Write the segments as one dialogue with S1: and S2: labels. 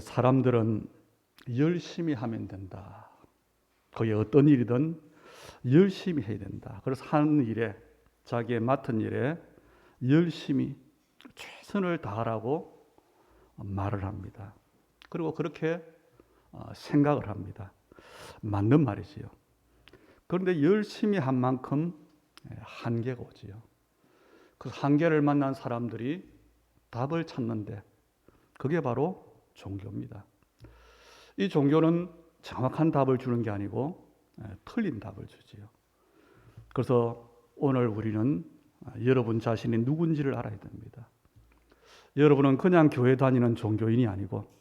S1: 사람들은 열심히 하면 된다. 거의 어떤 일이든 열심히 해야 된다. 그래서 하는 일에, 자기의 맡은 일에 열심히 최선을 다하라고 말을 합니다. 그리고 그렇게 생각을 합니다. 맞는 말이지요. 그런데 열심히 한 만큼 한계가 오지요. 그 한계를 만난 사람들이 답을 찾는데 그게 바로 종교입니다. 이 종교는 정확한 답을 주는 게 아니고 틀린 답을 주지요. 그래서 오늘 우리는 여러분 자신이 누군지를 알아야 됩니다. 여러분은 그냥 교회 다니는 종교인이 아니고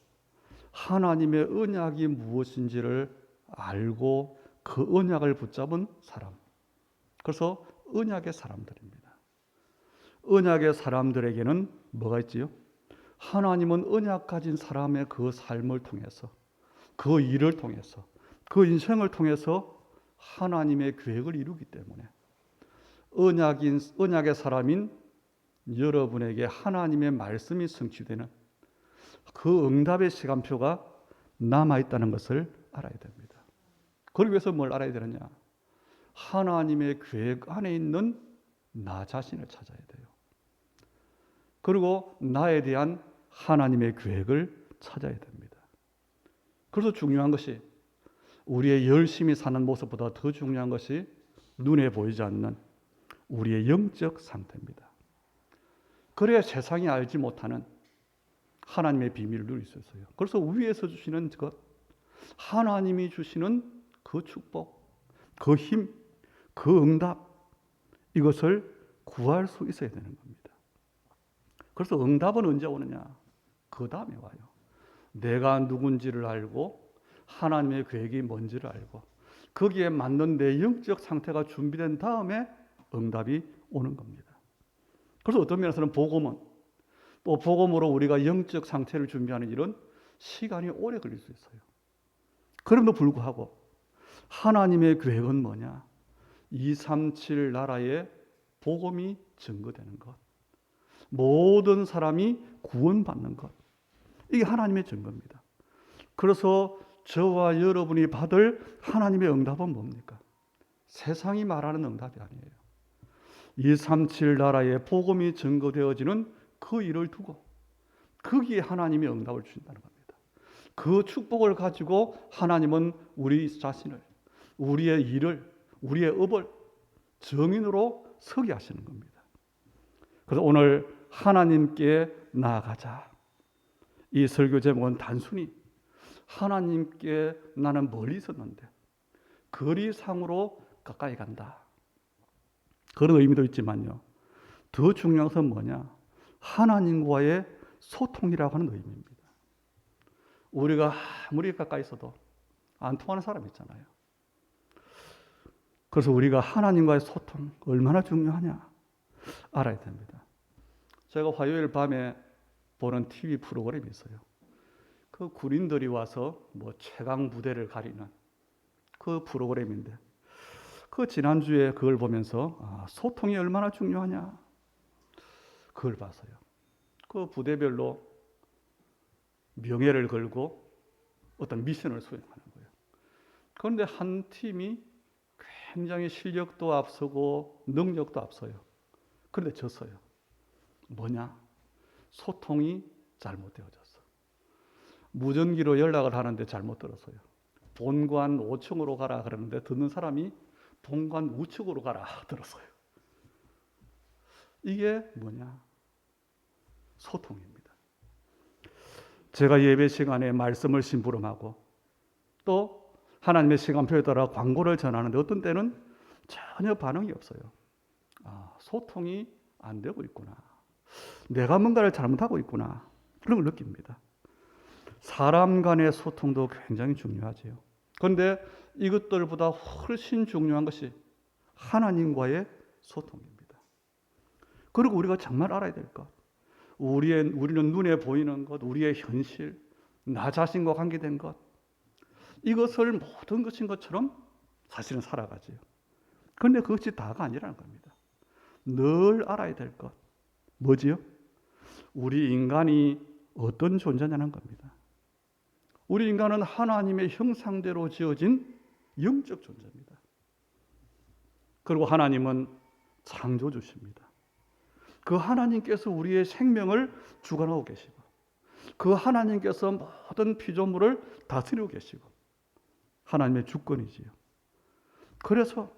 S1: 하나님의 언약이 무엇인지를 알고 그 언약을 붙잡은 사람. 그래서 언약의 사람들입니다. 언약의 사람들에게는 뭐가 있지요? 하나님은 언약 가진 사람의 그 삶을 통해서, 그 일을 통해서, 그 인생을 통해서 하나님의 계획을 이루기 때문에 언약의 사람인 여러분에게 하나님의 말씀이 성취되는 그 응답의 시간표가 남아있다는 것을 알아야 됩니다. 그러기 위해서 뭘 알아야 되느냐? 하나님의 계획 안에 있는 나 자신을 찾아야 돼요. 그리고 나에 대한 하나님의 계획을 찾아야 됩니다. 그래서 중요한 것이 우리의 열심히 사는 모습보다 더 중요한 것이 눈에 보이지 않는 우리의 영적 상태입니다. 그래야 세상이 알지 못하는 하나님의 비밀을 누릴 수 있어요. 그래서 위에서 주시는 것, 하나님이 주시는 그 축복, 그 힘, 그 응답, 이것을 구할 수 있어야 되는 겁니다. 그래서 응답은 언제 오느냐? 그 다음에 와요. 내가 누군지를 알고 하나님의 계획이 뭔지를 알고 거기에 맞는 내 영적 상태가 준비된 다음에 응답이 오는 겁니다. 그래서 어떤 면에서는 복음은 또 복음으로 우리가 영적 상태를 준비하는 일은 시간이 오래 걸릴 수 있어요. 그럼에도 불구하고 하나님의 계획은 뭐냐? 237 나라의 복음이 증거되는 것, 모든 사람이 구원받는 것, 이게 하나님의 증거입니다. 그래서 저와 여러분이 받을 하나님의 응답은 뭡니까? 세상이 말하는 응답이 아니에요. 237 나라의 복음이 증거되어지는 그 일을 두고 거기에 하나님이 응답을 주신다는 겁니다. 그 축복을 가지고 하나님은 우리 자신을, 우리의 일을, 우리의 업을 정인으로 서게 하시는 겁니다. 그래서 오늘 하나님께 나아가자. 이 설교 제목은 단순히 하나님께 나는 멀리 있었는데 거리상으로 가까이 간다. 그런 의미도 있지만요. 더 중요한 것은 뭐냐? 하나님과의 소통이라고 하는 의미입니다. 우리가 아무리 가까이 있어도 안 통하는 사람 있잖아요. 그래서 우리가 하나님과의 소통 얼마나 중요하냐 알아야 됩니다. 제가 화요일 밤에 보는 TV 프로그램이 있어요. 그 군인들이 와서 최강 부대를 가리는 그 프로그램인데 그 지난주에 그걸 보면서 소통이 얼마나 중요하냐 그걸 봤어요. 그 부대별로 명예를 걸고 어떤 미션을 수행하는 거예요. 그런데 한 팀이 굉장히 실력도 앞서고 능력도 앞서요. 그런데 졌어요. 뭐냐? 소통이 잘못되어졌어. 무전기로 연락을 하는데 잘못 들었어요. 본관 5층으로 가라 그러는데 듣는 사람이 본관 우측으로 가라 들었어요. 이게 뭐냐? 소통입니다. 제가 예배 시간에 말씀을 심부름하고 또 하나님의 시간표에 따라 광고를 전하는데 어떤 때는 전혀 반응이 없어요. 소통이 안 되고 있구나. 내가 뭔가를 잘못하고 있구나. 그런 걸 느낍니다. 사람 간의 소통도 굉장히 중요하지요. 그런데 이것들보다 훨씬 중요한 것이 하나님과의 소통입니다. 그리고 우리가 정말 알아야 될 것, 우리는 눈에 보이는 것, 우리의 현실, 나 자신과 관계된 것, 이것을 모든 것인 것처럼 사실은 살아가지요. 그런데 그것이 다가 아니라는 겁니다. 늘 알아야 될 것, 뭐지요? 우리 인간이 어떤 존재냐는 겁니다. 우리 인간은 하나님의 형상대로 지어진 영적 존재입니다. 그리고 하나님은 창조주십니다. 그 하나님께서 우리의 생명을 주관하고 계시고, 그 하나님께서 모든 피조물을 다스리고 계시고, 하나님의 주권이지요. 그래서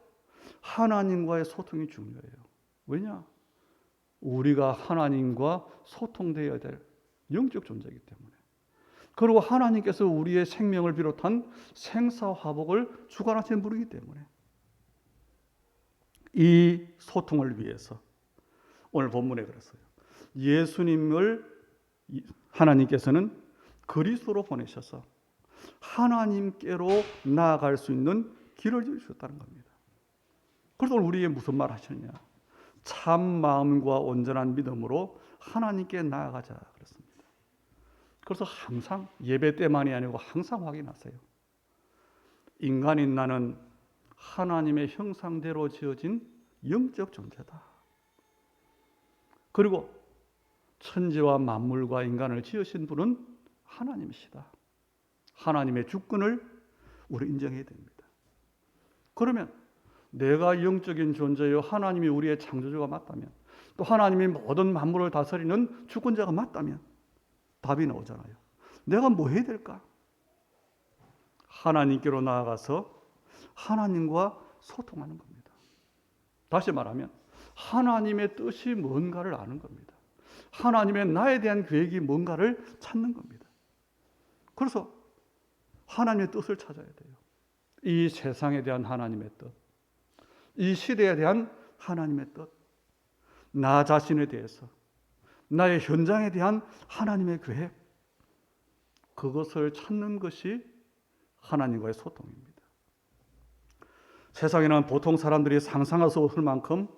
S1: 하나님과의 소통이 중요해요. 왜냐? 우리가 하나님과 소통되어야 될 영적 존재이기 때문에. 그리고 하나님께서 우리의 생명을 비롯한 생사화복을 주관하시는 분이기 때문에 이 소통을 위해서 오늘 본문에 그랬어요. 예수님을 하나님께서는 그리스도로 보내셔서 하나님께로 나아갈 수 있는 길을 주셨다는 겁니다. 그래서 오늘 우리에게 무슨 말 하시느냐? 참 마음과 온전한 믿음으로 하나님께 나아가자 그랬습니다. 그래서 항상 예배 때만이 아니고 항상 확인하세요. 인간인 나는 하나님의 형상대로 지어진 영적 존재다. 그리고 천지와 만물과 인간을 지으신 분은 하나님이시다. 하나님의 주권을 우리 인정해야 됩니다. 그러면 내가 영적인 존재요 하나님이 우리의 창조주가 맞다면, 또 하나님이 모든 만물을 다스리는 주권자가 맞다면 답이 나오잖아요. 내가 뭐 해야 될까? 하나님께로 나아가서 하나님과 소통하는 겁니다. 다시 말하면 하나님의 뜻이 뭔가를 아는 겁니다. 하나님의 나에 대한 계획이 뭔가를 찾는 겁니다. 그래서 하나님의 뜻을 찾아야 돼요. 이 세상에 대한 하나님의 뜻, 이 시대에 대한 하나님의 뜻, 나 자신에 대해서, 나의 현장에 대한 하나님의 계획, 그것을 찾는 것이 하나님과의 소통입니다. 세상에는 보통 사람들이 상상할 수 없을 만큼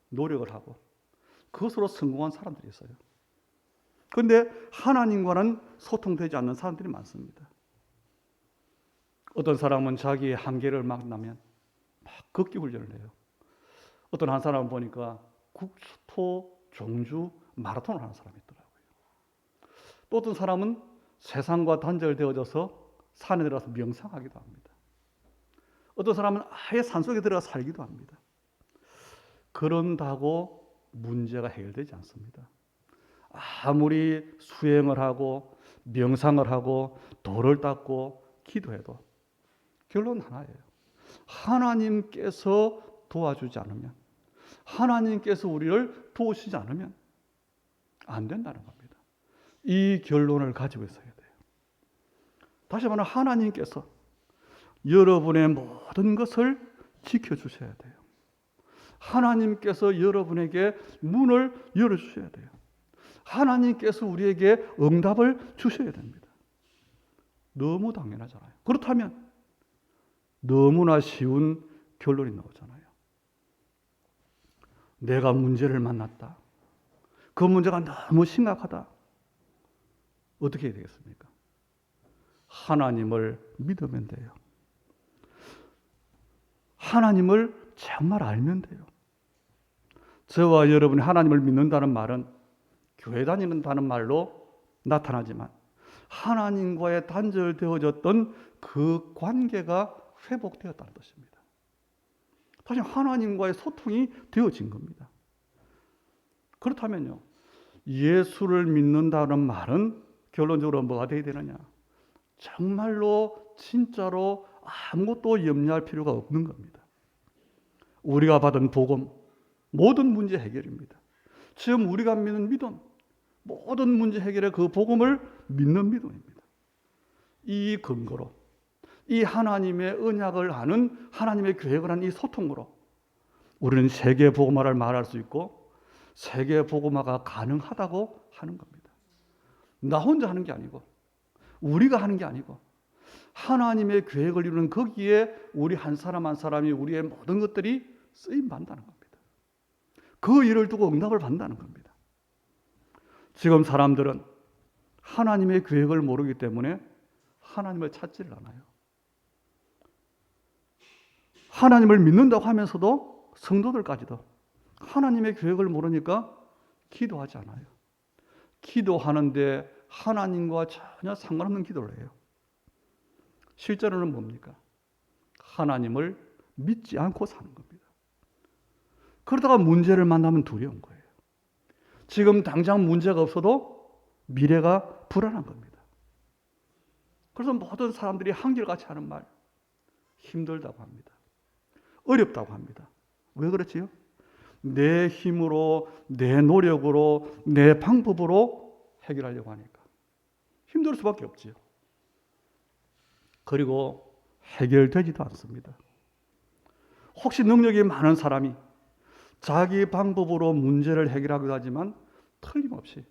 S1: 노력을 하고 그것으로 성공한 사람들이 있어요. 그런데 하나님과는 소통되지 않는 사람들이 많습니다. 어떤 사람은 자기의 한계를 만나면 막 걷기 훈련을 해요. 어떤 한 사람을 보니까 국토, 종주, 마라톤을 하는 사람이 있더라고요. 또 어떤 사람은 세상과 단절되어져서 산에 들어가서 명상하기도 합니다. 어떤 사람은 아예 산속에 들어가 살기도 합니다. 그런다고 문제가 해결되지 않습니다. 아무리 수행을 하고 명상을 하고 돌을 닦고 기도해도 결론 하나예요. 하나님께서 도와주지 않으면, 하나님께서 우리를 도우시지 않으면 안 된다는 겁니다. 이 결론을 가지고 있어야 돼요. 다시 말하면 하나님께서 여러분의 모든 것을 지켜주셔야 돼요. 하나님께서 여러분에게 문을 열어주셔야 돼요. 하나님께서 우리에게 응답을 주셔야 됩니다. 너무 당연하잖아요. 그렇다면 너무나 쉬운 결론이 나오잖아요. 내가 문제를 만났다. 그 문제가 너무 심각하다. 어떻게 해야 되겠습니까? 하나님을 믿으면 돼요. 하나님을 정말 알면 돼요. 저와 여러분이 하나님을 믿는다는 말은 교회 다니는다는 말로 나타나지만 하나님과의 단절되어졌던 그 관계가 회복되었다는 뜻입니다. 다시 하나님과의 소통이 되어진 겁니다. 그렇다면요, 예수를 믿는다는 말은 결론적으로 뭐가 되어야 되느냐? 정말로 진짜로 아무것도 염려할 필요가 없는 겁니다. 우리가 받은 복음, 모든 문제 해결입니다. 지금 우리가 믿는 믿음, 모든 문제 해결의 그 복음을 믿는 믿음입니다. 이 근거로, 이 하나님의 언약을 아는, 하나님의 계획을 하는 이 소통으로 우리는 세계 복음화를 말할 수 있고 세계 복음화가 가능하다고 하는 겁니다. 나 혼자 하는 게 아니고, 우리가 하는 게 아니고, 하나님의 계획을 이루는 거기에 우리 한 사람 한 사람이 우리의 모든 것들이 쓰임 받는다는 겁니다. 그 일을 두고 응답을 받는다는 겁니다. 지금 사람들은 하나님의 계획을 모르기 때문에 하나님을 찾지를 않아요. 하나님을 믿는다고 하면서도 성도들까지도 하나님의 계획을 모르니까 기도하지 않아요. 기도하는데 하나님과 전혀 상관없는 기도를 해요. 실제로는 뭡니까? 하나님을 믿지 않고 사는 겁니다. 그러다가 문제를 만나면 두려운 거예요. 지금 당장 문제가 없어도 미래가 불안한 겁니다. 그래서 모든 사람들이 한결같이 하는 말, 힘들다고 합니다. 어렵다고 합니다. 왜 그렇지요? 내 힘으로, 내 노력으로, 내 방법으로 해결하려고 하니까 힘들 수밖에 없지요. 그리고 해결되지도 않습니다. 혹시 능력이 많은 사람이 자기 방법으로 문제를 해결하기도 하지만 틀림없이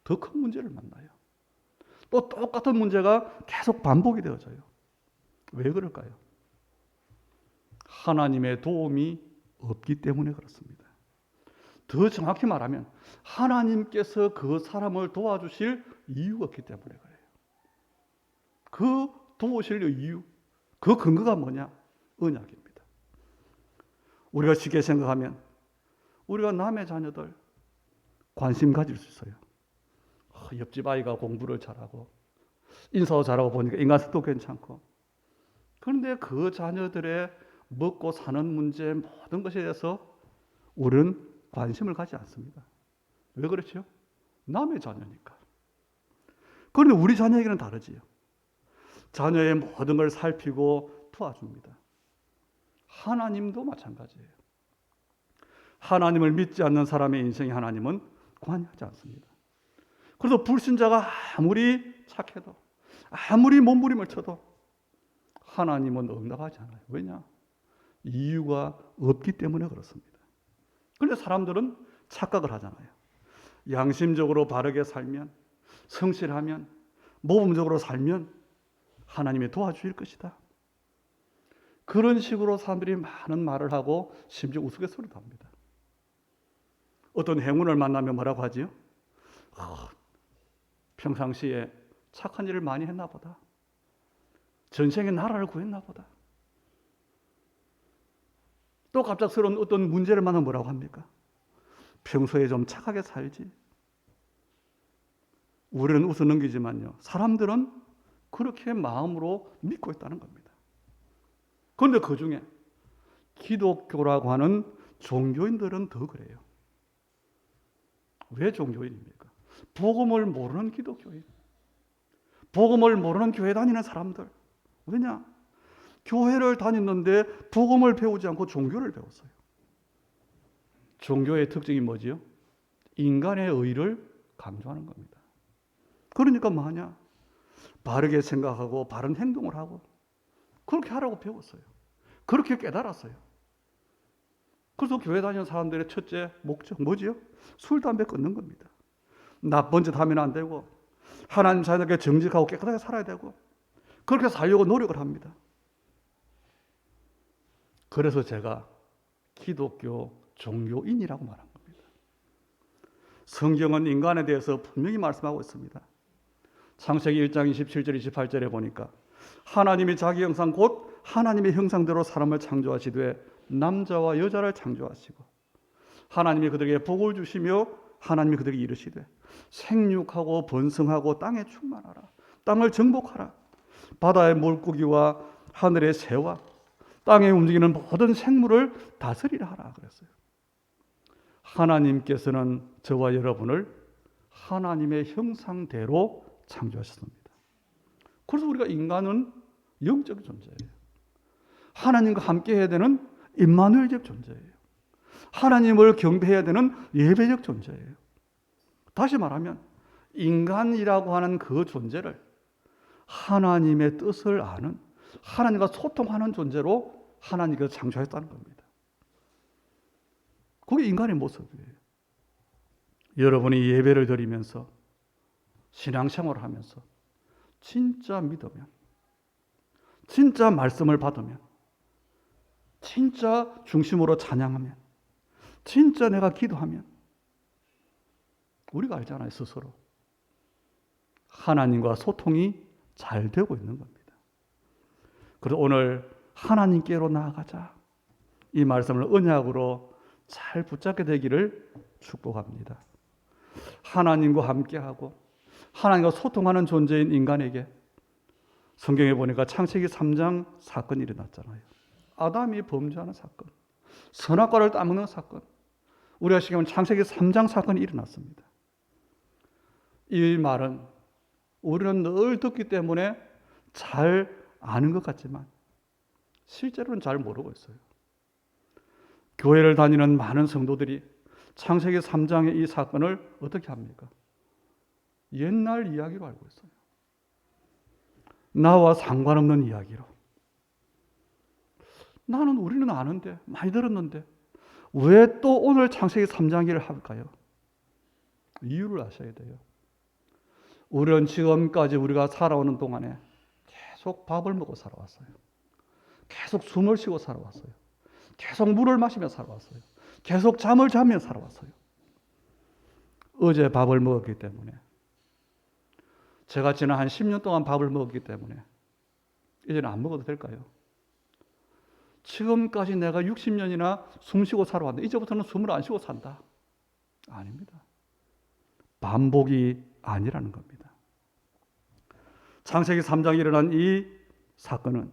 S1: 더 큰 문제를 만나요. 또 똑같은 문제가 계속 반복이 되어져요. 왜 그럴까요? 하나님의 도움이 없기 때문에 그렇습니다. 더 정확히 말하면 하나님께서 그 사람을 도와주실 이유가 없기 때문에 그래요. 그 도우실 이유, 그 근거가 뭐냐? 언약입니다. 우리가 쉽게 생각하면 우리가 남의 자녀들 관심 가질 수 있어요. 옆집 아이가 공부를 잘하고 인사도 잘하고 보니까 인간성도 괜찮고, 그런데 그 자녀들의 먹고 사는 문제 모든 것에 대해서 우리는 관심을 갖지 않습니다. 왜 그렇죠? 남의 자녀니까. 그런데 우리 자녀에게는 다르지요. 자녀의 모든 걸 살피고 도와줍니다. 하나님도 마찬가지예요. 하나님을 믿지 않는 사람의 인생에 하나님은 관여하지 않습니다. 그래서 불신자가 아무리 착해도, 아무리 몸부림을 쳐도 하나님은 응답하지 않아요. 왜냐? 이유가 없기 때문에 그렇습니다. 그런데 사람들은 착각을 하잖아요. 양심적으로 바르게 살면, 성실하면, 모범적으로 살면 하나님이 도와주실 것이다. 그런 식으로 사람들이 많은 말을 하고 심지어 우스갯소리도 합니다. 어떤 행운을 만나면 뭐라고 하지요? 평상시에 착한 일을 많이 했나 보다. 전생에 나라를 구했나 보다. 또 갑작스러운 어떤 문제를 만나면 뭐라고 합니까? 평소에 좀 착하게 살지. 우리는 웃어 넘기지만요, 사람들은 그렇게 마음으로 믿고 있다는 겁니다. 그런데 그 중에 기독교라고 하는 종교인들은 더 그래요. 왜 종교인입니까? 복음을 모르는 기독교인, 복음을 모르는 교회 다니는 사람들. 왜냐? 교회를 다녔는데 복음을 배우지 않고 종교를 배웠어요. 종교의 특징이 뭐지요? 인간의 의를 강조하는 겁니다. 그러니까 뭐하냐? 바르게 생각하고 바른 행동을 하고 그렇게 하라고 배웠어요. 그렇게 깨달았어요. 그래서 교회 다니는 사람들의 첫째 목적 뭐지요? 술, 담배 끊는 겁니다. 나쁜 짓 하면 안 되고 하나님 자녀에게 정직하고 깨끗하게 살아야 되고 그렇게 살려고 노력을 합니다. 그래서 제가 기독교 종교인이라고 말한 겁니다. 성경은 인간에 대해서 분명히 말씀하고 있습니다. 창세기 1장 27절 28절에 보니까 하나님이 자기 형상 곧 하나님의 형상대로 사람을 창조하시되 남자와 여자를 창조하시고 하나님이 그들에게 복을 주시며 하나님이 그들에게 이르시되 생육하고 번성하고 땅에 충만하라. 땅을 정복하라. 바다의 물고기와 하늘의 새와 땅에 움직이는 모든 생물을 다스리라 하라 그랬어요. 하나님께서는 저와 여러분을 하나님의 형상대로 창조하셨습니다. 그래서 우리가 인간은 영적 존재예요. 하나님과 함께 해야 되는 임마누엘적 존재예요. 하나님을 경배해야 되는 예배적 존재예요. 다시 말하면 인간이라고 하는 그 존재를 하나님의 뜻을 아는, 하나님과 소통하는 존재로 하나님께서 창조했다는 겁니다. 그게 인간의 모습이에요. 여러분이 예배를 드리면서 신앙생활을 하면서 진짜 믿으면, 진짜 말씀을 받으면, 진짜 중심으로 찬양하면, 진짜 내가 기도하면 우리가 알잖아요. 스스로 하나님과 소통이 잘 되고 있는 겁니다. 그래서 오늘 하나님께로 나아가자, 이 말씀을 언약으로 잘 붙잡게 되기를 축복합니다. 하나님과 함께하고 하나님과 소통하는 존재인 인간에게 성경에 보니까 창세기 3장 사건이 일어났잖아요. 아담이 범죄하는 사건, 선악과를 따먹는 사건, 우리가 지금 창세기 3장 사건이 일어났습니다. 이 말은 우리는 늘 듣기 때문에 잘 아는 것 같지만 실제로는 잘 모르고 있어요. 교회를 다니는 많은 성도들이 창세기 3장의 이 사건을 어떻게 합니까? 옛날 이야기로 알고 있어요. 나와 상관없는 이야기로. 우리는 아는데, 많이 들었는데 왜 또 오늘 창세기 3장 얘기를 할까요? 이유를 아셔야 돼요. 우리는 지금까지 우리가 살아오는 동안에 계속 밥을 먹고 살아왔어요. 계속 숨을 쉬고 살아왔어요. 계속 물을 마시며 살아왔어요. 계속 잠을 자며 살아왔어요. 어제 밥을 먹었기 때문에, 제가 지난 한 10년 동안 밥을 먹었기 때문에 이제는 안 먹어도 될까요? 지금까지 내가 60년이나 숨 쉬고 살아왔는데 이제부터는 숨을 안 쉬고 산다. 아닙니다. 반복이 아니라는 겁니다. 창세기 3장에 일어난 이 사건은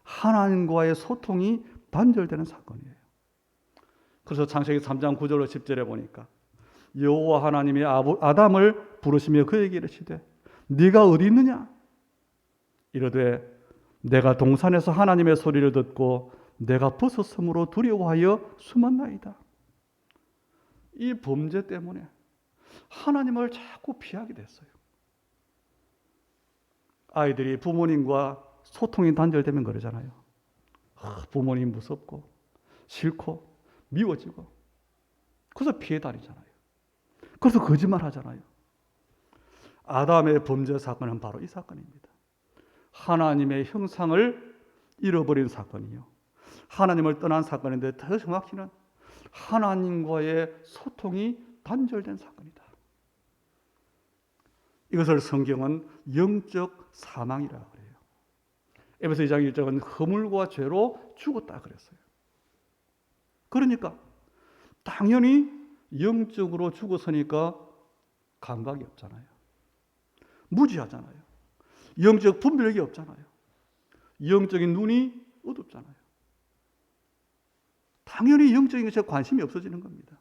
S1: 하나님과의 소통이 단절되는 사건이에요. 그래서 창세기 3장 9절로 10절에 보니까 여호와 하나님이 아담을 부르시며 그에게 이르시되 네가 어디 있느냐? 이르되 내가 동산에서 하나님의 소리를 듣고 내가 벗었으므로 두려워하여 숨었나이다. 이 범죄 때문에 하나님을 자꾸 피하게 됐어요. 아이들이 부모님과 소통이 단절되면 그러잖아요. 부모님 무섭고 싫고 미워지고 그래서 피해 다니잖아요. 그래서 거짓말 하잖아요. 아담의 범죄 사건은 바로 이 사건입니다. 하나님의 형상을 잃어버린 사건이요. 하나님을 떠난 사건인데 더 정확히는 하나님과의 소통이 단절된 사건이다. 이것을 성경은 영적 사망이라고 그래요. 에베소 2장 1절은 허물과 죄로 죽었다 그랬어요. 그러니까 당연히 영적으로 죽었으니까 감각이 없잖아요. 무지하잖아요. 영적 분별력이 없잖아요. 영적인 눈이 어둡잖아요. 당연히 영적인 것에 관심이 없어지는 겁니다.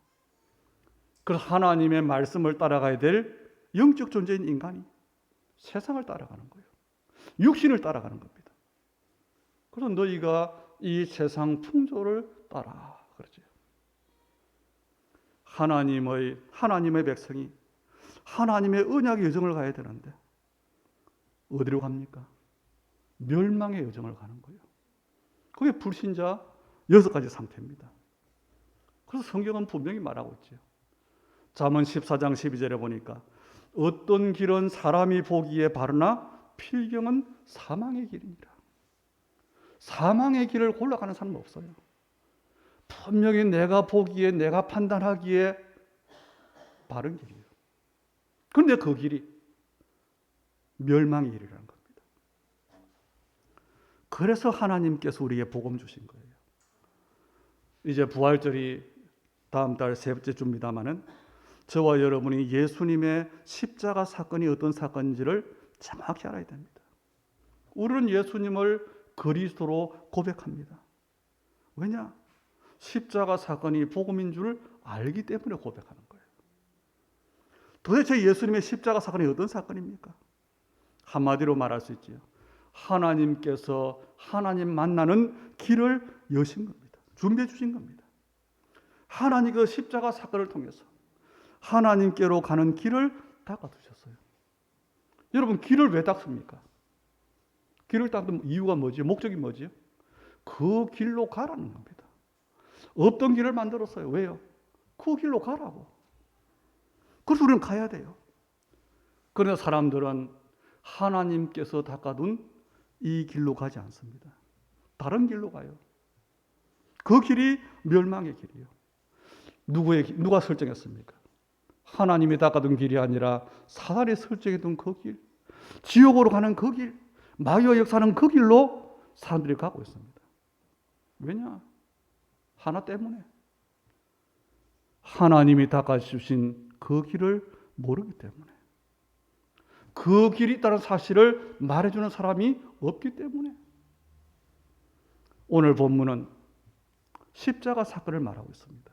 S1: 그래서 하나님의 말씀을 따라가야 될 영적 존재인 인간이 세상을 따라가는 거예요. 육신을 따라가는 겁니다. 그래서 너희가 이 세상 풍조를 따라 그러죠. 하나님의 백성이 하나님의 언약의 여정을 가야 되는데 어디로 갑니까? 멸망의 여정을 가는 거예요. 그게 불신자 6가지 상태입니다. 그래서 성경은 분명히 말하고 있죠. 잠언 14장 12절에 보니까 어떤 길은 사람이 보기에 바르나 필경은 사망의 길이니라. 사망의 길을 골라가는 사람은 없어요. 분명히 내가 보기에 내가 판단하기에 바른 길이에요. 그런데 그 길이 멸망의 길이라는 겁니다. 그래서 하나님께서 우리에게 복음 주신 거예요. 이제 부활절이 다음 달 세 번째 주입니다마는 저와 여러분이 예수님의 십자가 사건이 어떤 사건인지를 정확히 알아야 됩니다. 우리는 예수님을 그리스도로 고백합니다. 왜냐? 십자가 사건이 복음인 줄 알기 때문에 고백하는 거예요. 도대체 예수님의 십자가 사건이 어떤 사건입니까? 한마디로 말할 수 있지요. 하나님께서 하나님 만나는 길을 여신 겁니다. 준비해 주신 겁니다. 하나님 그 십자가 사건을 통해서 하나님께로 가는 길을 닦아두셨어요. 여러분, 길을 왜 닦습니까? 길을 닦는 이유가 뭐지? 목적이 뭐지? 그 길로 가라는 겁니다. 없던 길을 만들었어요. 왜요? 그 길로 가라고. 그래서 우리는 가야 돼요. 그러나 사람들은 하나님께서 닦아둔 이 길로 가지 않습니다. 다른 길로 가요. 그 길이 멸망의 길이에요. 누가 설정했습니까? 하나님이 닦아둔 길이 아니라 사단이 설정해둔 그 길, 지옥으로 가는 그 길, 마귀와 역사하는 그 길로 사람들이 가고 있습니다. 왜냐? 하나 때문에. 하나님이 닦아주신 그 길을 모르기 때문에. 그 길이 있다는 사실을 말해주는 사람이 없기 때문에 오늘 본문은 십자가 사건을 말하고 있습니다.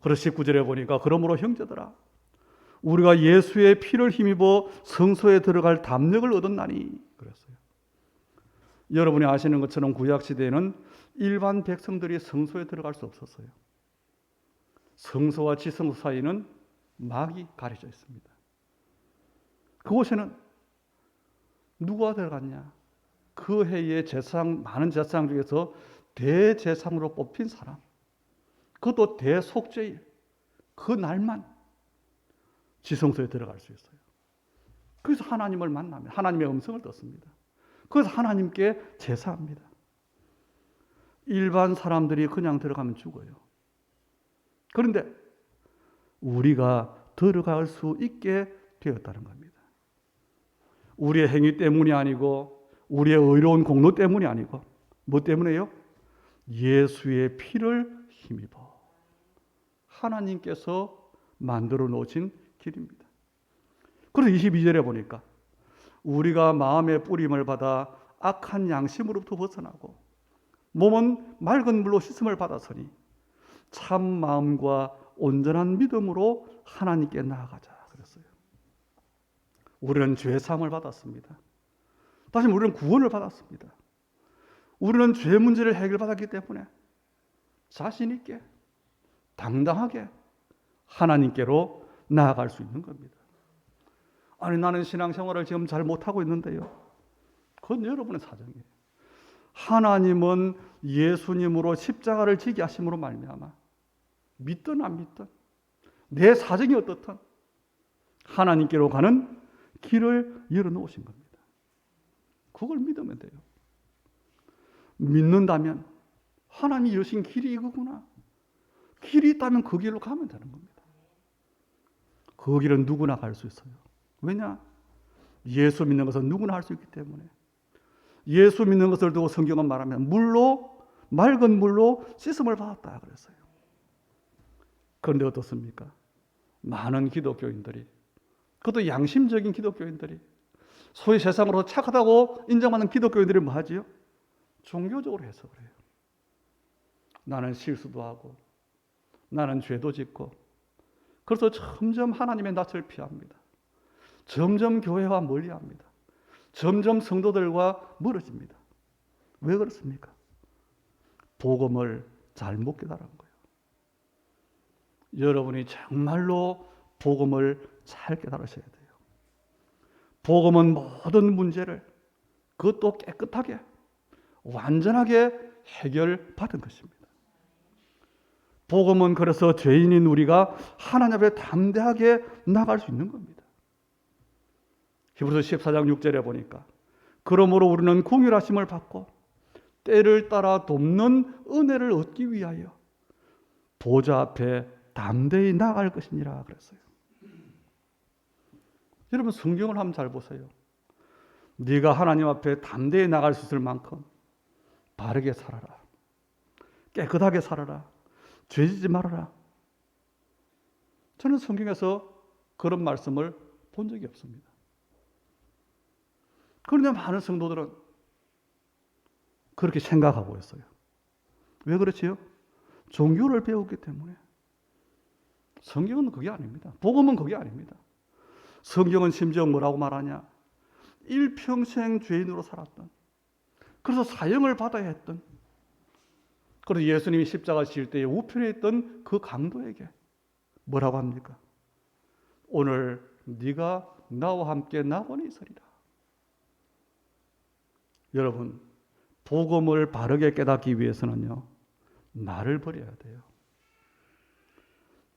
S1: 그래서 19절에 보니까 그러므로 형제들아 우리가 예수의 피를 힘입어 성소에 들어갈 담력을 얻었나니 그랬어요. 여러분이 아시는 것처럼 구약시대에는 일반 백성들이 성소에 들어갈 수 없었어요. 성소와 지성소 사이는 막이 가려져 있습니다. 그곳에는 누가 들어갔냐? 그 해의 제사장, 많은 제사장 중에서 대제사장으로 뽑힌 사람, 그것도 대속죄일, 그 날만 지성소에 들어갈 수 있어요. 그래서 하나님을 만나면 하나님의 음성을 듣습니다. 그래서 하나님께 제사합니다. 일반 사람들이 그냥 들어가면 죽어요. 그런데 우리가 들어갈 수 있게 되었다는 겁니다. 우리의 행위 때문이 아니고 우리의 의로운 공로 때문이 아니고 뭐 때문에요? 예수의 피를 힘입어 하나님께서 만들어 놓으신 길입니다. 그래서 22절에 보니까 우리가 마음의 뿌림을 받아 악한 양심으로부터 벗어나고 몸은 맑은 물로 씻음을 받았으니 참 마음과 온전한 믿음으로 하나님께 나아가자 그랬어요. 우리는 죄 사함을 받았습니다. 다시 우리는 구원을 받았습니다. 우리는 죄 문제를 해결받았기 때문에 자신 있게 당당하게 하나님께로 나아갈 수 있는 겁니다. 아니 나는 신앙생활을 지금 잘 못하고 있는데요. 그건 여러분의 사정이에요. 하나님은 예수님으로 십자가를 지게 하심으로 말미암아 믿든 안 믿든 내 사정이 어떻든 하나님께로 가는 길을 열어놓으신 겁니다. 그걸 믿으면 돼요. 믿는다면 하나님이 여신 길이 이거구나. 길이 있다면 그 길로 가면 되는 겁니다. 그 길은 누구나 갈 수 있어요. 왜냐? 예수 믿는 것은 누구나 할 수 있기 때문에. 예수 믿는 것을 두고 성경은 말하면 물로 맑은 물로 씻음을 받았다 그랬어요. 그런데 어떻습니까? 많은 기독교인들이 그것도 양심적인 기독교인들이 소위 세상으로 착하다고 인정하는 기독교인들이 뭐 하지요? 종교적으로 해석을 해요. 나는 실수도 하고 나는 죄도 짓고 그래서 점점 하나님의 낯을 피합니다. 점점 교회와 멀리합니다. 점점 성도들과 멀어집니다. 왜 그렇습니까? 복음을 잘못 깨달은 거예요. 여러분이 정말로 복음을 잘 깨달으셔야 돼요. 복음은 모든 문제를 그것도 깨끗하게 완전하게 해결받은 것입니다. 복음은 그래서 죄인인 우리가 하나님 앞에 담대하게 나갈 수 있는 겁니다. 히브리서 14장 6절에 보니까 그러므로 우리는 긍휼하심을 받고 때를 따라 돕는 은혜를 얻기 위하여 보좌 앞에 담대히 나갈 것이니라 그랬어요. 여러분 성경을 한번 잘 보세요. 네가 하나님 앞에 담대히 나갈 수 있을 만큼 바르게 살아라. 깨끗하게 살아라. 죄지지 말아라. 저는 성경에서 그런 말씀을 본 적이 없습니다. 그런데 많은 성도들은 그렇게 생각하고 있어요. 왜 그렇지요? 종교를 배웠기 때문에. 성경은 그게 아닙니다. 복음은 그게 아닙니다. 성경은 심지어 뭐라고 말하냐? 일평생 죄인으로 살았던, 그래서 사형을 받아야 했던, 그래서 예수님이 십자가 지을 때에 우편에 있던 그 강도에게 뭐라고 합니까? 오늘 네가 나와 함께 낙원에 있으리라. 여러분, 복음을 바르게 깨닫기 위해서는요, 나를 버려야 돼요.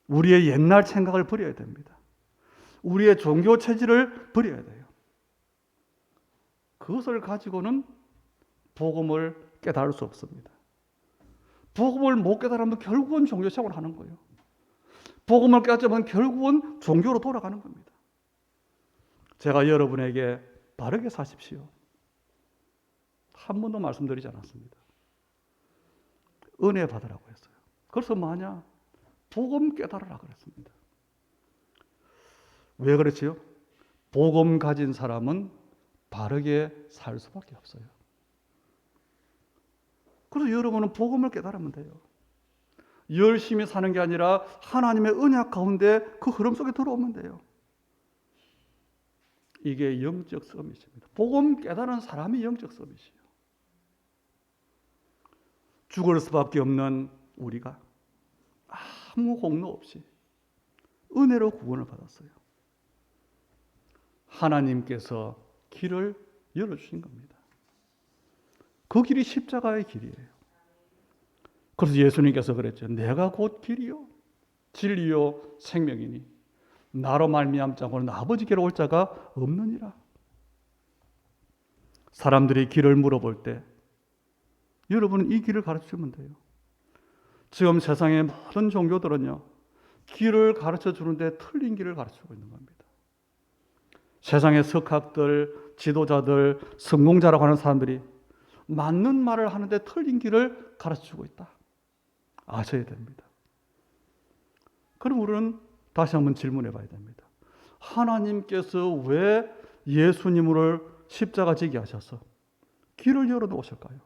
S1: 우리의 옛날 생각을 버려야 됩니다. 우리의 종교 체질을 버려야 돼요. 그것을 가지고는 복음을 깨달을 수 없습니다. 복음을 못 깨달으면 결국은 종교 생활을 하는 거예요. 복음을 깨닫으면 결국은 종교로 돌아가는 겁니다. 제가 여러분에게 바르게 사십시오. 한 번도 말씀드리지 않았습니다. 은혜 받으라고 했어요. 그래서 뭐냐? 복음 깨달으라 그랬습니다. 왜 그렇지요? 복음 가진 사람은 바르게 살 수밖에 없어요. 그래서 여러분은 복음을 깨달으면 돼요. 열심히 사는 게 아니라 하나님의 언약 가운데 그 흐름 속에 들어오면 돼요. 이게 영적 서밋입니다. 복음 깨달은 사람이 영적 서밋이에요. 죽을 수밖에 없는 우리가 아무 공로 없이 은혜로 구원을 받았어요. 하나님께서 길을 열어주신 겁니다. 그 길이 십자가의 길이에요. 그래서 예수님께서 그랬죠. 내가 곧 길이요 진리요 생명이니 나로 말미암지 않고는 아버지께로 올 자가 없느니라. 사람들이 길을 물어볼 때 여러분은 이 길을 가르치면 돼요. 지금 세상의 모든 종교들은요, 길을 가르쳐 주는데 틀린 길을 가르치고 있는 겁니다. 세상의 석학들, 지도자들, 성공자라고 하는 사람들이 맞는 말을 하는데 틀린 길을 가르치고 있다. 아셔야 됩니다. 그럼 우리는 다시 한번 질문해 봐야 됩니다. 하나님께서 왜 예수님을 십자가 지게 하셔서 길을 열어 놓으실까요?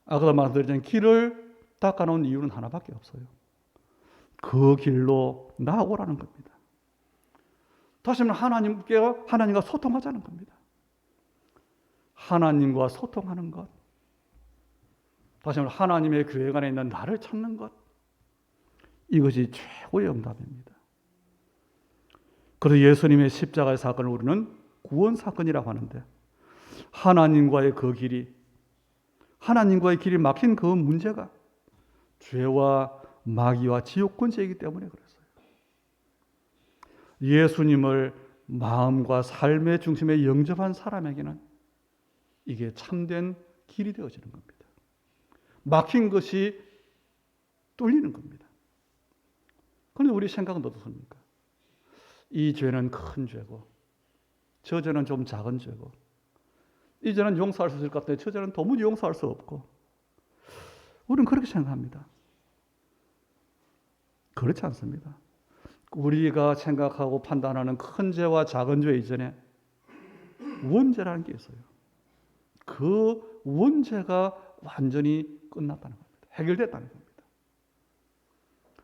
S1: 아까 말씀드렸지만 길을 닦아놓은 이유는 하나밖에 없어요. 그 길로 나아오라는 겁니다. 다시 한번 하나님과 소통하자는 겁니다. 하나님과 소통하는 것, 다시 한번 하나님의 교회 안에 있는 나를 찾는 것, 이것이 최고의 응답입니다. 그래서 예수님의 십자가의 사건을 우리는 구원 사건이라고 하는데, 하나님과의 그 길이, 하나님과의 길이 막힌 그 문제가 죄와 마귀와 지옥 권세이기 때문에 그랬어요. 예수님을 마음과 삶의 중심에 영접한 사람에게는 이게 참된 길이 되어지는 겁니다. 막힌 것이 뚫리는 겁니다. 그런데 우리 생각은 어떻습니까? 이 죄는 큰 죄고 저 죄는 좀 작은 죄고 이 죄는 용서할 수 있을 것 같은데 저 죄는 도무지 용서할 수 없고, 우리는 그렇게 생각합니다. 그렇지 않습니다. 우리가 생각하고 판단하는 큰 죄와 작은 죄 이전에 원죄라는 게 있어요. 그 원죄가 완전히 끝났다는 겁니다. 해결됐다는 겁니다.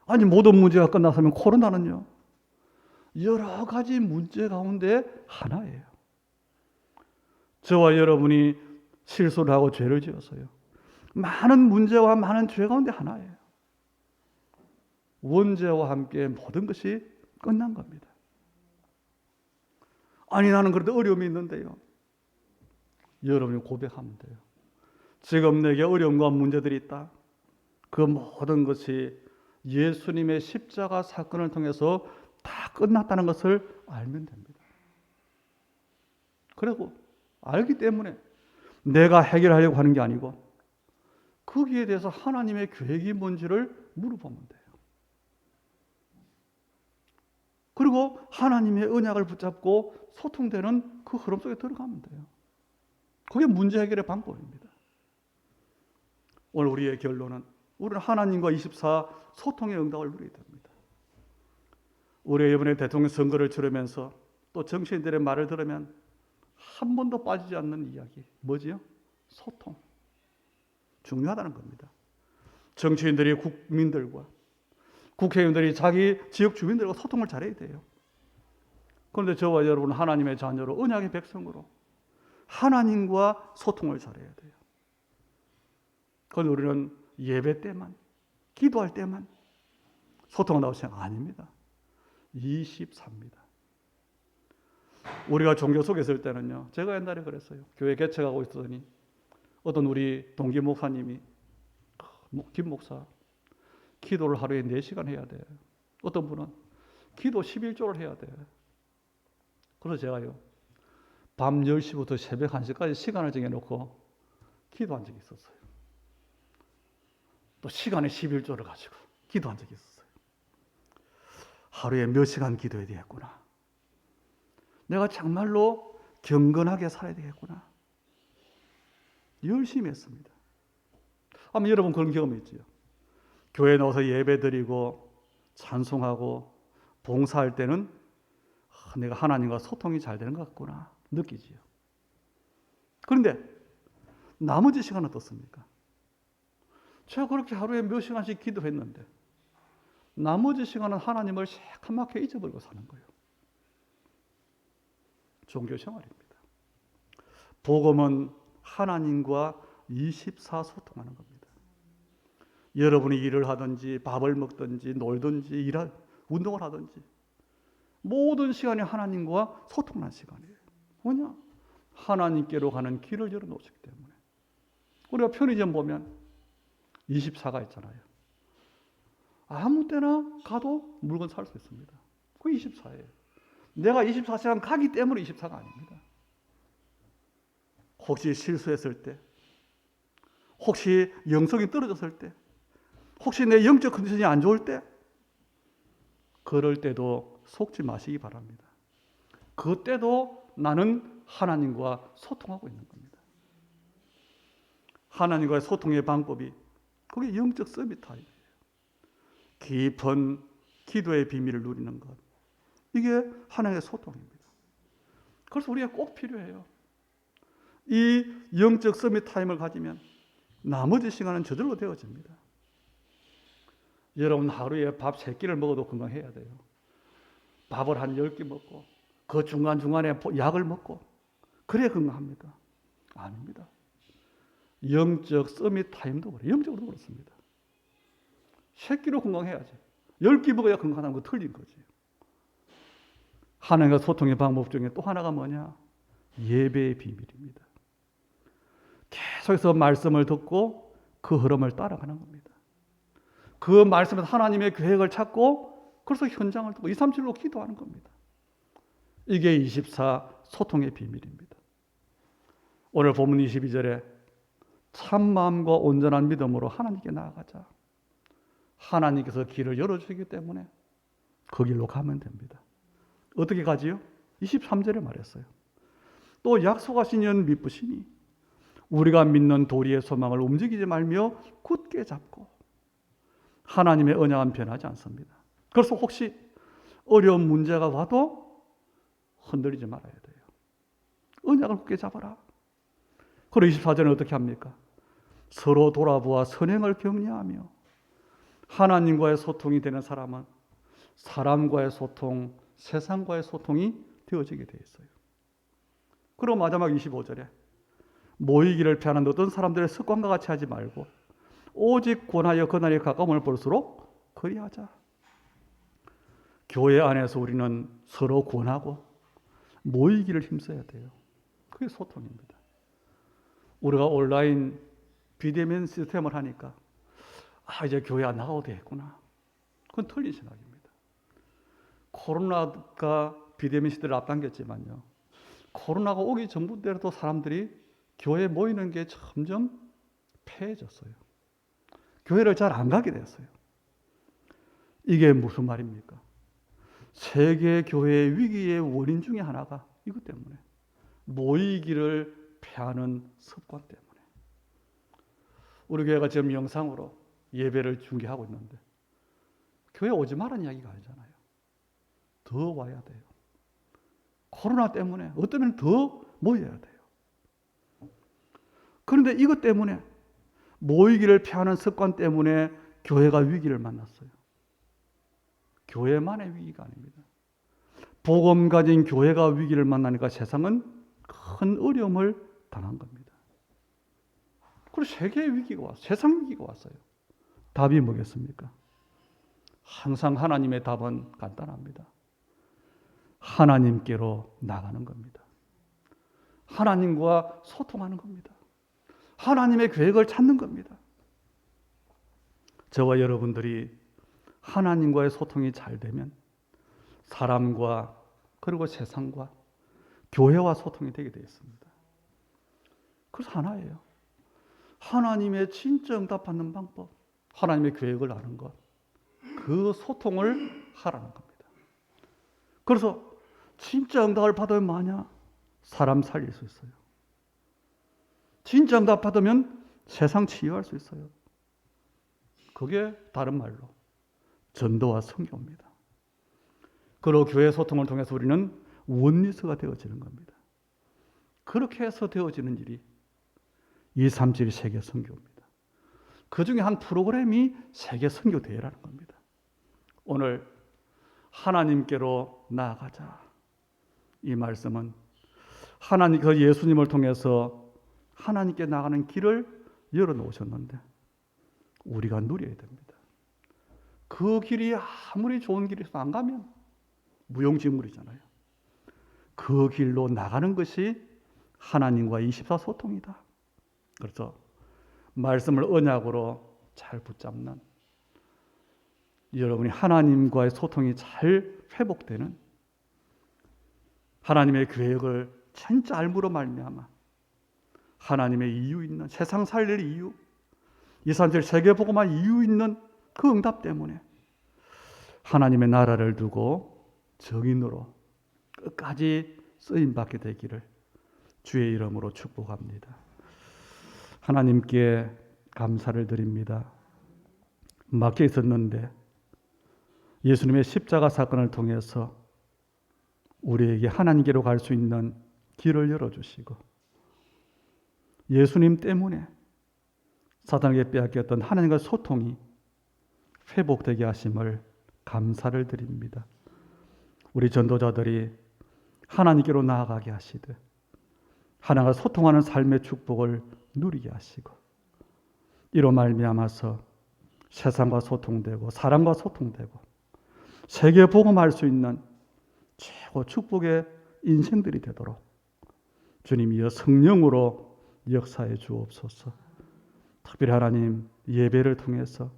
S1: 아니, 모든 문제가 끝났으면 코로나는요, 여러 가지 문제 가운데 하나예요. 저와 여러분이 실수를 하고 죄를 지었어요. 많은 문제와 많은 죄 가운데 하나예요. 원죄와 함께 모든 것이 끝난 겁니다. 아니, 나는 그래도 어려움이 있는데요. 여러분이 고백하면 돼요. 지금 내게 어려움과 문제들이 있다. 그 모든 것이 예수님의 십자가 사건을 통해서 다 끝났다는 것을 알면 됩니다. 그리고 알기 때문에 내가 해결하려고 하는 게 아니고 거기에 대해서 하나님의 계획이 뭔지를 물어보면 돼요. 그리고 하나님의 언약을 붙잡고 소통되는 그 흐름 속에 들어가면 돼요. 그게 문제 해결의 방법입니다. 오늘 우리의 결론은 우리는 하나님과 24 소통의 응답을 누려야 됩니다. 우리 이번에 대통령 선거를 치르면서 또 정치인들의 말을 들으면 한 번도 빠지지 않는 이야기, 뭐지요? 소통. 중요하다는 겁니다. 정치인들이 국민들과 국회의원들이 자기 지역 주민들과 소통을 잘해야 돼요. 그런데 저와 여러분은 하나님의 자녀로, 언약의 백성으로 하나님과 소통을 잘해야 돼요. 그런데 우리는 예배 때만, 기도할 때만 소통한다고 생각 아닙니다. 24입니다. 우리가 종교 속에 있을 때는요, 제가 옛날에 그랬어요. 교회 개척하고 있더니 어떤 우리 동기 목사님이, 김 목사, 기도를 하루에 4시간 해야 돼. 어떤 분은 기도 11조를 해야 돼. 그래서 제가요, 밤 10시부터 새벽 1시까지 시간을 정해놓고 기도한 적이 있었어요. 또 시간에 11조를 가지고 기도한 적이 있었어요. 하루에 몇 시간 기도해야 되겠구나. 내가 정말로 경건하게 살아야 되겠구나. 열심히 했습니다. 아마 여러분 그런 경험이 있지요. 교회에 나와서 예배 드리고 찬송하고 봉사할 때는 내가 하나님과 소통이 잘 되는 것 같구나 느끼지요. 그런데 나머지 시간은 어떻습니까? 제가 그렇게 하루에 몇 시간씩 기도했는데 나머지 시간은 하나님을 새카맣게 잊어버리고 사는 거예요. 종교 생활입니다. 복음은 하나님과 24 소통하는 겁니다. 여러분이 일을 하든지 밥을 먹든지 놀든지 운동을 하든지 모든 시간이 하나님과 소통하는 시간이에요. 뭐냐? 하나님께로 가는 길을 열어놓으시기 때문에. 우리가 편의점 보면 24가 있잖아요. 아무 때나 가도 물건 살 수 있습니다. 그게 24예요. 내가 24시간 가기 때문에 24가 아닙니다. 혹시 실수했을 때, 혹시 영성이 떨어졌을 때, 혹시 내 영적 컨디션이 안 좋을 때, 그럴 때도 속지 마시기 바랍니다. 그때도 나는 하나님과 소통하고 있는 겁니다. 하나님과의 소통의 방법이 그게 영적 서밋 타임이에요. 깊은 기도의 비밀을 누리는 것. 이게 하나님의 소통입니다. 그래서 우리가 꼭 필요해요. 이 영적 서밋 타임을 가지면 나머지 시간은 저절로 되어집니다. 여러분 하루에 밥 3끼를 먹어도 건강해야 돼요. 밥을 한 10끼 먹고 그 중간중간에 약을 먹고 그래야 건강합니다. 아닙니다. 영적 서밋 타임도 그래요. 영적으로도 그렇습니다. 3끼로 건강해야지. 10끼 먹어야 건강하다는 거 틀린 거지. 하나님과 소통의 방법 중에 또 하나가 뭐냐? 예배의 비밀입니다. 계속해서 말씀을 듣고 그 흐름을 따라가는 겁니다. 그 말씀에서 하나님의 계획을 찾고 그래서 현장을 두고 237로 기도하는 겁니다. 이게 24 소통의 비밀입니다. 오늘 본문 22절에 참 마음과 온전한 믿음으로 하나님께 나아가자. 하나님께서 길을 열어주시기 때문에 그 길로 가면 됩니다. 어떻게 가지요? 23절에 말했어요. 또 약속하신 연 미쁘시니 우리가 믿는 도리의 소망을 움직이지 말며 굳게 잡고 하나님의 언약은 변하지 않습니다. 그래서 혹시 어려운 문제가 와도 흔들리지 말아야 돼요. 언약을 굳게 잡아라. 그리고 24절은 어떻게 합니까? 서로 돌아보아 선행을 격려하며 하나님과의 소통이 되는 사람은 사람과의 소통, 세상과의 소통이 되어지게 되어 있어요. 그리고 마지막 25절에 모이기를 피하는 어떤 사람들의 습관과 같이 하지 말고 오직 권하여 그날이 가까움을 볼수록 그리하자. 교회 안에서 우리는 서로 권하고 모이기를 힘써야 돼요. 그게 소통입니다. 우리가 온라인 비대면 시스템을 하니까 이제 교회 안 나가도 되겠구나. 그건 틀린 생각입니다. 코로나가 비대면 시대를 앞당겼지만요. 코로나가 오기 전부터도 사람들이 교회에 모이는 게 점점 폐해졌어요. 교회를 잘 안 가게 됐어요. 이게 무슨 말입니까? 세계 교회의 위기의 원인 중에 하나가 이것 때문에 모이기를 피하는 습관 때문에. 우리 교회가 지금 영상으로 예배를 중계하고 있는데 교회 오지 말라는 이야기가 아니잖아요. 더 와야 돼요. 코로나 때문에 어쩌면 더 모여야 돼요. 그런데 이것 때문에 모이기를 피하는 습관 때문에 교회가 위기를 만났어요. 교회만의 위기가 아닙니다. 복음 가진 교회가 위기를 만나니까 세상은 큰 어려움을 당한 겁니다. 그리고 세계의 위기가 왔어요. 세상 위기가 왔어요. 답이 뭐겠습니까? 항상 하나님의 답은 간단합니다. 하나님께로 나가는 겁니다. 하나님과 소통하는 겁니다. 하나님의 계획을 찾는 겁니다. 저와 여러분들이 하나님과의 소통이 잘 되면 사람과 그리고 세상과 교회와 소통이 되게 되어 있습니다. 그래서 하나예요. 하나님의 진짜 응답받는 방법, 하나님의 계획을 아는 것, 그 소통을 하라는 겁니다. 그래서 진짜 응답을 받으면 뭐냐? 사람 살릴 수 있어요. 진짜 응답 받으면 세상 치유할 수 있어요. 그게 다른 말로 전도와 선교입니다. 그리고 교회 소통을 통해서 우리는 원리서가 되어지는 겁니다. 그렇게 해서 되어지는 일이 237 세계 선교입니다. 그 중에 한 프로그램이 세계 선교 대회라는 겁니다. 오늘 하나님께로 나아가자. 이 말씀은 하나님, 그 예수님을 통해서 하나님께 나가는 길을 열어놓으셨는데 우리가 누려야 됩니다. 그 길이 아무리 좋은 길에서 안 가면 무용지물이잖아요. 그 길로 나가는 것이 하나님과 24 소통이다. 그래서 말씀을 언약으로 잘 붙잡는, 여러분이 하나님과의 소통이 잘 회복되는, 하나님의 계획을 진짜 알므로 말미암아 하나님의 이유 있는, 세상 살릴 이유, 237 세계복음화 이유 있는 그 응답 때문에 하나님의 나라를 두고 정인으로 끝까지 쓰임받게 되기를 주의 이름으로 축복합니다. 하나님께 감사를 드립니다. 막혀 있었는데 예수님의 십자가 사건을 통해서 우리에게 하나님께로 갈 수 있는 길을 열어주시고, 예수님 때문에 사탄에게 빼앗겼던 하나님과 소통이 회복되게 하심을 감사를 드립니다. 우리 전도자들이 하나님께로 나아가게 하시되 하나님과 소통하는 삶의 축복을 누리게 하시고, 이로 말미암아서 세상과 소통되고 사람과 소통되고 세계 복음할 수 있는 최고 축복의 인생들이 되도록 주님이여 성령으로 역사해 주옵소서. 특별히 하나님, 예배를 통해서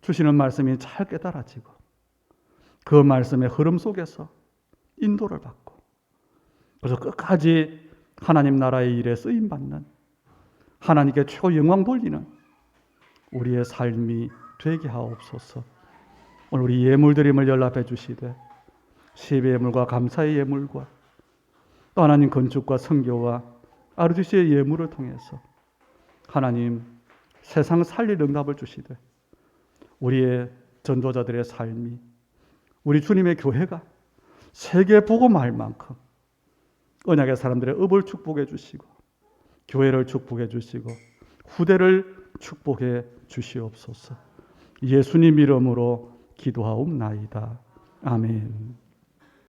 S1: 주시는 말씀이 잘 깨달아지고 그 말씀의 흐름 속에서 인도를 받고, 그래서 끝까지 하나님 나라의 일에 쓰임받는, 하나님께 최고 영광 돌리는 우리의 삶이 되게 하옵소서. 오늘 우리 예물드림을 연락해 주시되 시의 예물과 감사의 예물과 또 하나님 건축과 선교와 아르주시의 예물을 통해서 하나님 세상 살릴 응답을 주시되 우리의 전도자들의 삶이, 우리 주님의 교회가 세계 복음할 만큼 언약의 사람들의 업을 축복해 주시고 교회를 축복해 주시고 후대를 축복해 주시옵소서. 예수님 이름으로 기도하옵나이다. 아멘.